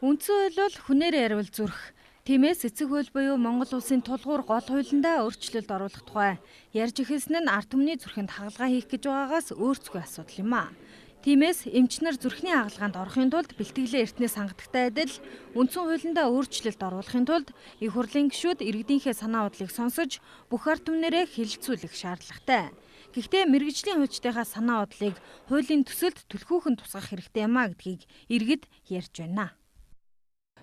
Үндсэн хууль бол хүнээр ярил зүрх. Тиймээс эцэг хууль буюу Монгол улсын тулгуур гол хуулиндаа өөрчлөлт оруулах тухай ярьж эхэлсэн нь ард түмний зүрхэнд хагалгаа хийх гэж байгаагаас өөрсдөө асуудал юм а. Тиймээс эмчнэр зүрхний хагалгаанд орохын тулд бэлтгэлээ эртнээс хангадагтай адил үндсэн хуулиндаа өөрчлөлт оруулахын тулд их хурлын гишүүд иргэдийнхээ санаа бодлыг сонсож бүх ард түмнэрээ хэлэлцүүлэх шаардлагатай. Гэхдээ мэргэжлийн хуульчдынхаа санаа бодлыг хуулийн төсөлд түлхүүхэн тусгах хэрэгтэй юм а гэдгийг иргэд ярьж байна.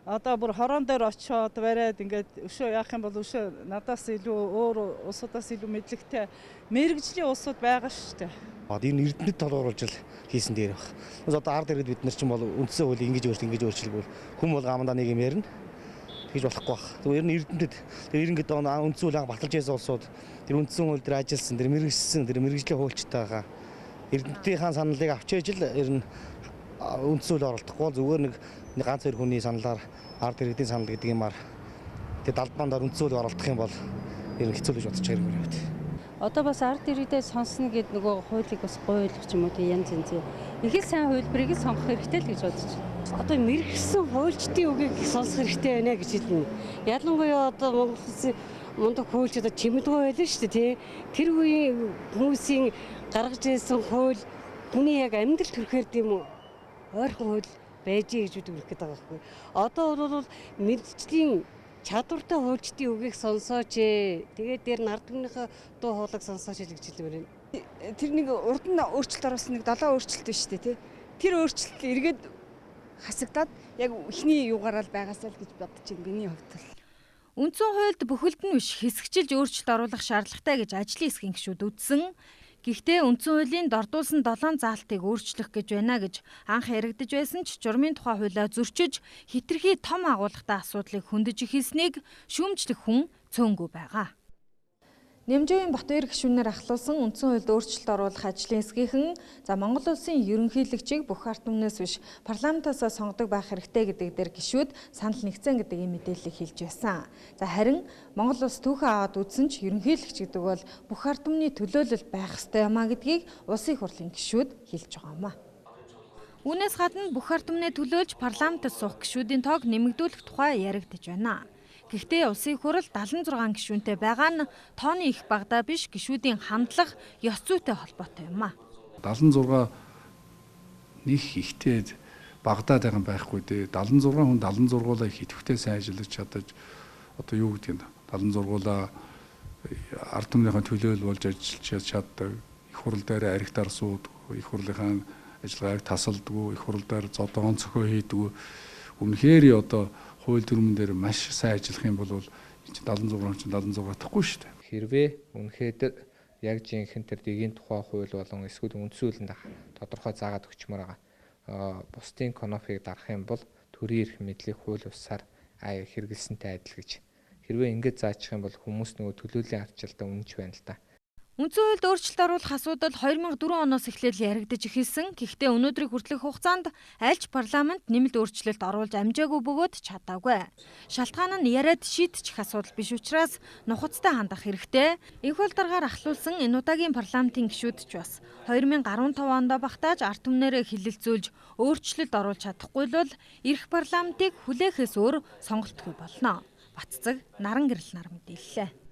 Одоо бүр хорон дээр очиод бариад ингээд өшөө яах юм бол өшөө надаас илүү өөр улсуудаас илүү мэдлэгтэй мэргэжлийн улсууд байгаа шүү дээ. Одоо энэ эрдэнэт толгууруулж хийсэн дээр баг. Одоо ард иргэд бид нар ч юм бол үндсэн хуулийг ингэж өөрчилгөл хүм бол гамдаа нэг юм ярина. Тэгж болохгүй баг. Тэгвэл ер нь эрдэнэт тэр иргэд үндсэн хуулийг баталж яасан улсууд тэр үндсэн хууль дээр ажилласан тэр мэргэжсэн тэр мэргэжлийн хуульчтайгаа эрдэнэтийн саналыг авч ээж л ер нь үндсэн хууль оролдохгүй зүгээр нэг ганц хоёр хүний саналаар ард иргэдийн санал гэдэг юмар тэр далбаандаар үндсэн хуулийг оролдох юм бол ер нь хэцүү гэж бодож байгаа юм байна. Одоо бас ард иргэдээ сонсно гэд нөгөө хуулийг бас гойлох ч юм уу тийм янз янз. Их л сайн хувилбарыг сонгох хэрэгтэй л гэж бодож байна. Одоо мэрэгсэн хуульчдын үгийг сонсох хэрэгтэй байна гэж хэлнэ. Ялангуяа одоо Монгол улсын мундаг хуульч одоо чимдгөө байлаа шүү дээ тий. Тэр үеийн хүмүүсийн гаргаж ирсэн хууль хүний яг амьдрал төрөхээр тийм ойрхон хууль байж гэж үзүүлэх гээд байгаа байхгүй. Одоо бол мэдчлийн чадвартай хуульчдын үгийг сонсооч ээ. Тэгээд дээр нь ард түмнийхээ дуу хоолойг сонсооч гэж хэлмээр байна. Тэр нэг урд нь өөрчлөлт оруулсан нэг 7 өөрчлөлт биш үү те. Тэр өөрчлөлт эргээд хасагдаад яг ихний юугаараа л байгаасаа л гэж бодож байна миний хувьд. Үндсэн хуульд бүхэлд нь биш хэсэгчилж өөрчлөлт оруулах шаардлагатай гэж ажлын хэсгийн гишүүд үзсэн. Гэхдээ үндсэн хуулийн дордуулсан 7 заалтыг өөрчлөх гэж байна гэж анх яригдж байсан ч журмын тухай хуулиа зөрчиж хэтэрхий том агуулгатай асуудлыг хөндөж ихэлснийг шүүмжлэх хүн цөөнгүй байгаа. Нэмжээвийн Батбаяр гишүүнээр ахлуулсан үндсэн хуульд өөрчлөлт оруулах ажлын хэсгийнхэн Монгол улсын ерөнхийлөгчийг бүх ард түмнээс биш парламентаас сонгодог байх хэрэгтэй гэдэг дээр гишүүд санал нэгцэн гэдэг ийм мэдээллийг хэлж байсан. Харин Монгол улс түүхэн аваад үзсэн ч ерөнхийлөгч гэдэг бол бүх ард түмний төлөөлөл байх ёстой юм а гэдгийг улсын их хурлын гишүүд хэлж байгаа юм а. Үүнээс гадна бүх ард түмнээ төлөөлж парламентд суух гишүүдийн тоог нэмэгдүүлэх тухай яригдж байна. Гэхдээ улсын их хурл 76 гишүүнтэй байгаа нь тооны их багадаа биш гишүүдийн хандлага ёс зүйтэй холбоотой юм а. 76 нэг ихтэй багадаад байгаа юм байхгүй дээ. 76 хүн 76-уулаа хитгэвтэй сайн ажиллаж чадаж одоо юу гэдэг нь 76-уулаа ард түмнийхэн төлөөлөл болж ажиллаж чаддаг. Их хурл дээр аригтаар сууддаг. Их хурлынхаа ажиллагааг тасалддаг. Их хурл дээр зодоон цохио хийдэг. Үнэхээр одоо хууль дүрмэн дээр маш сайн ажиллах юм бол энэ 76 тахгүй шүү дээ. Хэрвээ үнэхээр яг жинхэнэ тэр дэгийн тухай хууль болон эсвэл үндсэн хуулинд тодорхой заагаад өгчмөр байгаа бусдын конофиг дарах юм бол төрийн эрх мэдлийг хууль бусаар хэрэгэлсэнтэй адил гэж. Хэрвээ ингэж заачих юм бол хүмүүс нөгөө төлөөлийн ардчилдаа үнэнч байна л да. Үндсэн хуульд өөрчлөлт оруулах асуудал 2004 оноос эхлээд яригдж эхэлсэн. Гэхдээ өнөөдрийг хүртэлх хугацаанд аль ч парламент нэмэлт өөрчлөлт оруулж амжаагүй бөгөөд чадаагүй. Шалтгаан нь яриад шийдчих асуудал биш учраас нухацтай хандах хэрэгтэй. Энх бол дараагаар ахлуулсан энэ удаагийн парламентын гишүүд ч бас 2015 онд багтааж ард түмнэрээ хилэлцүүлж өөрчлөлт оруулж чадахгүй бол ирэх парламентыг хүлээхээс өөр сонголтгүй болно. Баццэг Наран гэрэл нар мэдээллээ.